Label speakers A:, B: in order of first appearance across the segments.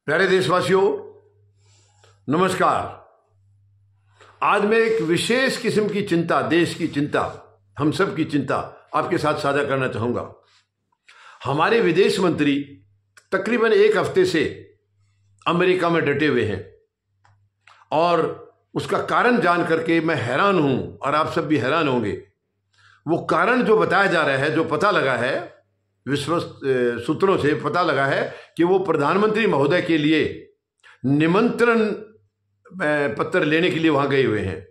A: प्यारे देशवासियों, नमस्कार। आज मैं एक विशेष किस्म की चिंता, देश की चिंता, हम सब की चिंता आपके साथ साझा करना चाहूंगा। हमारे विदेश मंत्री तकरीबन एक हफ्ते से अमेरिका में डटे हुए हैं और उसका कारण जान करके मैं हैरान हूं और आप सब भी हैरान होंगे। वो कारण जो बताया जा रहा है, जो पता लगा है, विश्वस्त सूत्रों से पता लगा है कि वो प्रधानमंत्री महोदय के लिए निमंत्रण पत्र लेने के लिए वहां गए हुए हैं।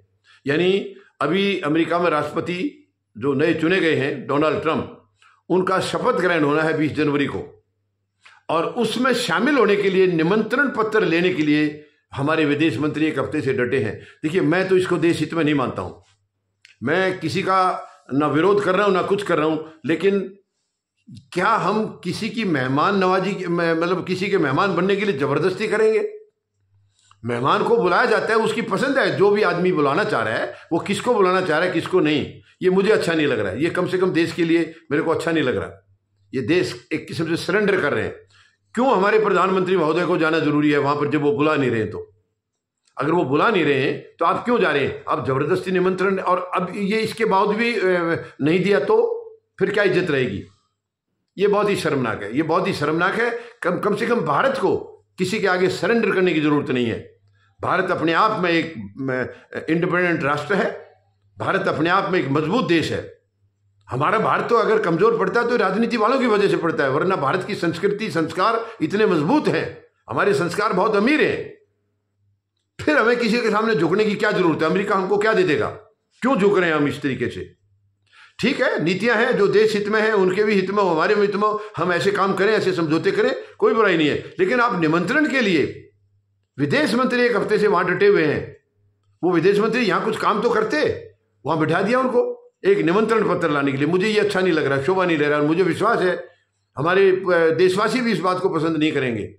A: यानी अभी अमेरिका में राष्ट्रपति जो नए चुने गए हैं, डोनाल्ड ट्रंप, उनका शपथ ग्रहण होना है 20 जनवरी को, और उसमें शामिल होने के लिए निमंत्रण पत्र लेने के लिए हमारे विदेश मंत्री एक हफ्ते से डटे हैं। देखिए, मैं तो इसको देश हित में नहीं मानता हूं। मैं किसी का ना विरोध कर रहा हूं ना कुछ कर रहा हूं, लेकिन क्या हम किसी की मेहमान नवाजी, मतलब किसी के मेहमान बनने के लिए जबरदस्ती करेंगे? मेहमान को बुलाया जाता है, उसकी पसंद है। जो भी आदमी बुलाना चाह रहा है वो किसको बुलाना चाह रहा है, किसको नहीं, ये मुझे अच्छा नहीं लग रहा है। ये कम से कम देश के लिए मेरे को अच्छा नहीं लग रहा। ये देश एक किस्म से सरेंडर कर रहे हैं। क्यों हमारे प्रधानमंत्री महोदय को जाना जरूरी है वहां पर जब वो बुला नहीं रहे हैं? तो अगर वो बुला नहीं रहे हैं तो आप क्यों जा रहे हैं? आप जबरदस्ती निमंत्रण, और अब ये इसके बावजूद भी नहीं दिया तो फिर क्या इज्जत रहेगी? ये बहुत ही शर्मनाक है। ये बहुत ही शर्मनाक है। कम से कम भारत को किसी के आगे सरेंडर करने की जरूरत नहीं है। भारत अपने आप में एक इंडिपेंडेंट राष्ट्र है। भारत अपने आप में एक मजबूत देश है। हमारा भारत तो अगर कमजोर पड़ता है तो राजनीति वालों की वजह से पड़ता है, वरना भारत की संस्कृति, संस्कार इतने मजबूत हैं, हमारे संस्कार बहुत अमीर हैं। फिर हमें किसी के सामने झुकने की क्या जरूरत है? अमेरिका हमको क्या दे देगा? क्यों झुक रहे हैं हम इस तरीके से? ठीक है, नीतियां हैं जो देश हित में है, उनके भी हित में, हमारे हित में, हम ऐसे काम करें, ऐसे समझौते करें, कोई बुराई नहीं है। लेकिन आप निमंत्रण के लिए विदेश मंत्री एक हफ्ते से वहां डटे हुए हैं। वो विदेश मंत्री यहां कुछ काम तो करते, वहां बिठा दिया उनको एक निमंत्रण पत्र लाने के लिए। मुझे ये अच्छा नहीं लग रहा, शोभा नहीं ले रहा। मुझे विश्वास है हमारे देशवासी भी इस बात को पसंद नहीं करेंगे।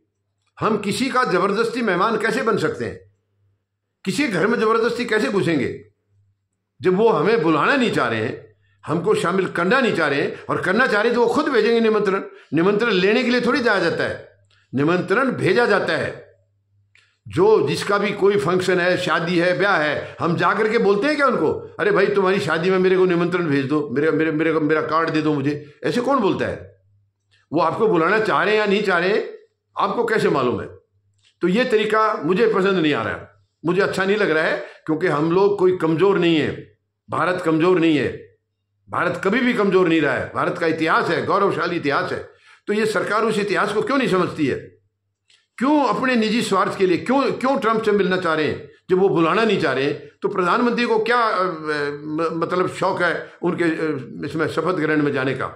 A: हम किसी का जबरदस्ती मेहमान कैसे बन सकते हैं? किसी घर में जबरदस्ती कैसे घुसेंगे जब वो हमें बुलाना नहीं चाह रहे हैं, हमको शामिल करना नहीं चाह रहे हैं? और करना चाह रहे तो वो खुद भेजेंगे निमंत्रण। निमंत्रण लेने के लिए थोड़ी जाया जाता है, निमंत्रण भेजा जाता है। जो जिसका भी कोई फंक्शन है, शादी है, ब्याह है, हम जाकर के बोलते हैं क्या उनको, अरे भाई तुम्हारी शादी में मेरे को निमंत्रण भेज दो, मेरा कार्ड दे दो मुझे? ऐसे कौन बोलता है? वो आपको बुलाना चाह रहे हैं या नहीं चाह रहे हैं, आपको कैसे मालूम है? तो ये तरीका मुझे पसंद नहीं आ रहा है, मुझे अच्छा नहीं लग रहा है। क्योंकि हम लोग कोई कमजोर नहीं है, भारत कमजोर नहीं है, भारत कभी भी कमजोर नहीं रहा है। भारत का इतिहास है, गौरवशाली इतिहास है। तो ये सरकार उस इतिहास को क्यों नहीं समझती है? क्यों अपने निजी स्वार्थ के लिए क्यों ट्रंप से मिलना चाह रहे हैं जब वो बुलाना नहीं चाह रहे हैं? तो प्रधानमंत्री को क्या मतलब शौक है उनके इसमें शपथ ग्रहण में जाने का?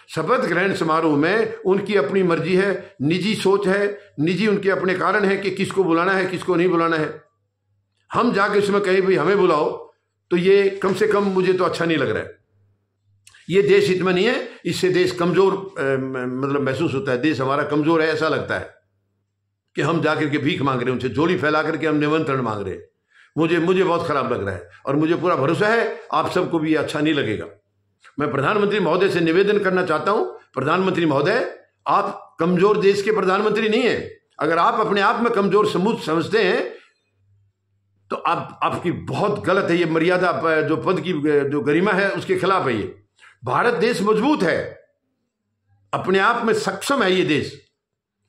A: शपथ ग्रहण समारोह में उनकी अपनी मर्जी है, निजी सोच है, निजी उनके अपने कारण है कि किसको बुलाना है, किसको नहीं बुलाना है। हम जाके इसमें कहीं भी हमें बुलाओ, तो ये कम से कम मुझे तो अच्छा नहीं लग रहा है। ये देश हित में नहीं है। इससे देश कमजोर मतलब महसूस होता है। देश हमारा कमजोर है, ऐसा लगता है कि हम जाकर के भीख मांग रहे हैं, उनसे झोली फैला करके हम निमंत्रण मांग रहे हैं। मुझे बहुत खराब लग रहा है और मुझे पूरा भरोसा है आप सबको भी अच्छा नहीं लगेगा। मैं प्रधानमंत्री महोदय से निवेदन करना चाहता हूं, प्रधानमंत्री महोदय, आप कमजोर देश के प्रधानमंत्री नहीं है। अगर आप अपने आप में कमजोर समझते हैं तो आपकी बहुत गलत है। ये मर्यादा, जो पद की जो गरिमा है, उसके खिलाफ है। ये भारत देश मजबूत है, अपने आप में सक्षम है ये देश।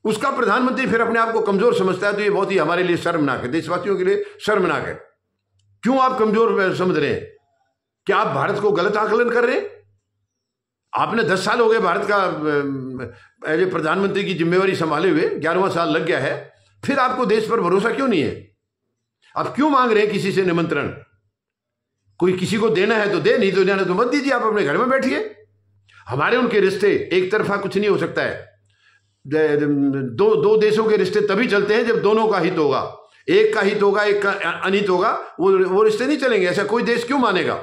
A: उसका प्रधानमंत्री फिर अपने आप को कमजोर समझता है, तो ये बहुत ही हमारे लिए शर्मनाक है, देशवासियों के लिए शर्मनाक है। क्यों आप कमजोर समझ रहे हैं? क्या आप भारत को गलत आकलन कर रहे हैं? आपने 10 साल हो गए भारत का एज ए प्रधानमंत्री की जिम्मेवारी संभाले हुए, 11वां साल लग गया है, फिर आपको देश पर भरोसा क्यों नहीं है? आप क्यों मांग रहे हैं किसी से निमंत्रण? कोई किसी को देना है तो दे, नहीं तो देना तो मत दीजिए, आप अपने घर में बैठिए। हमारे उनके रिश्ते एक तरफा कुछ नहीं हो सकता है। दो देशों के रिश्ते तभी चलते हैं जब दोनों का हित होगा। एक का हित होगा, एक का अनित होगा, वो रिश्ते नहीं चलेंगे। ऐसा कोई देश क्यों मानेगा?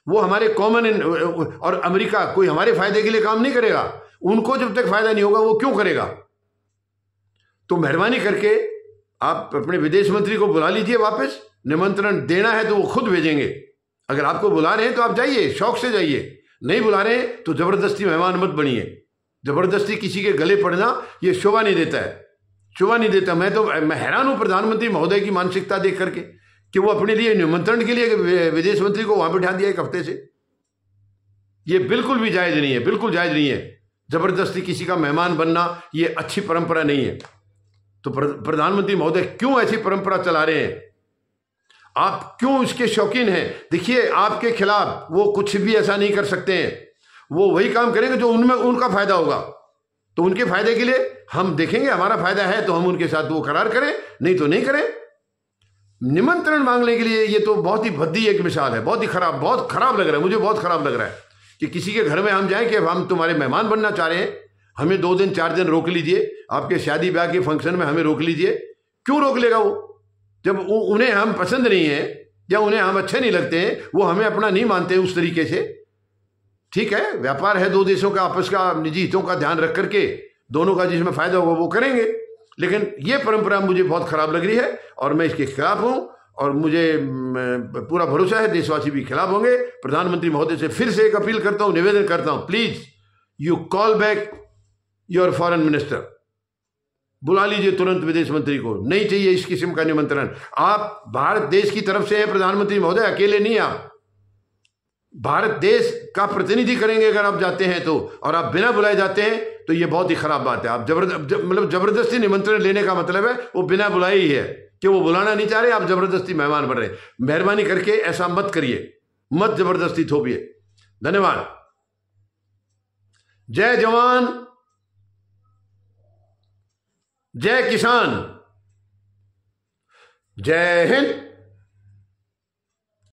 A: वो हमारे कॉमन, और अमेरिका कोई हमारे फायदे के लिए काम नहीं करेगा। उनको जब तक फायदा नहीं होगा वो क्यों करेगा? तो मेहरबानी करके आप अपने विदेश मंत्री को बुला लीजिए वापस। निमंत्रण देना है तो वो खुद भेजेंगे। अगर आपको बुला रहे हैं तो आप जाइए, शौक से जाइए। नहीं बुला रहे हैं तो जबरदस्ती मेहमान मत बनिए। जबरदस्ती किसी के गले पड़ना ये शोभा नहीं देता है, चुभा नहीं देता। मैं हैरान हूं प्रधानमंत्री महोदय की मानसिकता देख करके कि वो अपने लिए निमंत्रण के लिए विदेश मंत्री को वहां बिठा दिया एक हफ्ते से। ये बिल्कुल भी जायज नहीं है, बिल्कुल जायज नहीं है। जबरदस्ती किसी का मेहमान बनना ये अच्छी परंपरा नहीं है। तो प्रधानमंत्री महोदय क्यों ऐसी परंपरा चला रहे हैं? आप क्यों इसके शौकीन हैं? देखिए, आपके खिलाफ वो कुछ भी ऐसा नहीं कर सकते हैं। वो वही काम करेंगे जो उनमें उनका फायदा होगा। तो उनके फायदे के लिए हम देखेंगे, हमारा फायदा है तो हम उनके साथ वो करार करें, नहीं तो नहीं करें। निमंत्रण मांगने के लिए ये तो बहुत ही भद्दी एक मिसाल है। बहुत खराब लग रहा है, मुझे बहुत खराब लग रहा है कि किसी के घर में हम जाएं कि हम तुम्हारे मेहमान बनना चाह रहे हैं, हमें 2 दिन 4 दिन रोक लीजिए, आपके शादी ब्याह के फंक्शन में हमें रोक लीजिए। क्यों रोक लेगा वो? जब उन्हें हम पसंद नहीं है या उन्हें हम अच्छे नहीं लगते हैं, वो हमें अपना नहीं मानते उस तरीके से। ठीक है, व्यापार है 2 देशों का, आपस का निजी हितों का ध्यान रख करके दोनों का जिसमें फायदा होगा वो करेंगे। लेकिन ये परंपरा मुझे बहुत खराब लग रही है और मैं इसके खिलाफ हूं और मुझे पूरा भरोसा है देशवासी भी खिलाफ होंगे। प्रधानमंत्री महोदय से फिर से एक अपील करता हूं, निवेदन करता हूं, please you call back your foreign minister. बुला लीजिए तुरंत विदेश मंत्री को। नहीं चाहिए इस किस्म का निमंत्रण। आप भारत देश की तरफ से हैं प्रधानमंत्री महोदय, अकेले नहीं। आप भारत देश का प्रतिनिधि करेंगे अगर आप जाते हैं तो, और आप बिना बुलाए जाते हैं तो ये बहुत ही खराब बात है। आप जबरदस्ती निमंत्रण लेने का मतलब है वो बिना बुलाए ही है कि वो बुलाना नहीं चाह रहे, आप जबरदस्ती मेहमान बन रहे। मेहरबानी करके ऐसा मत करिए, मत जबरदस्ती थोपिए। धन्यवाद। जय जवान, जय किसान, जय हिंद।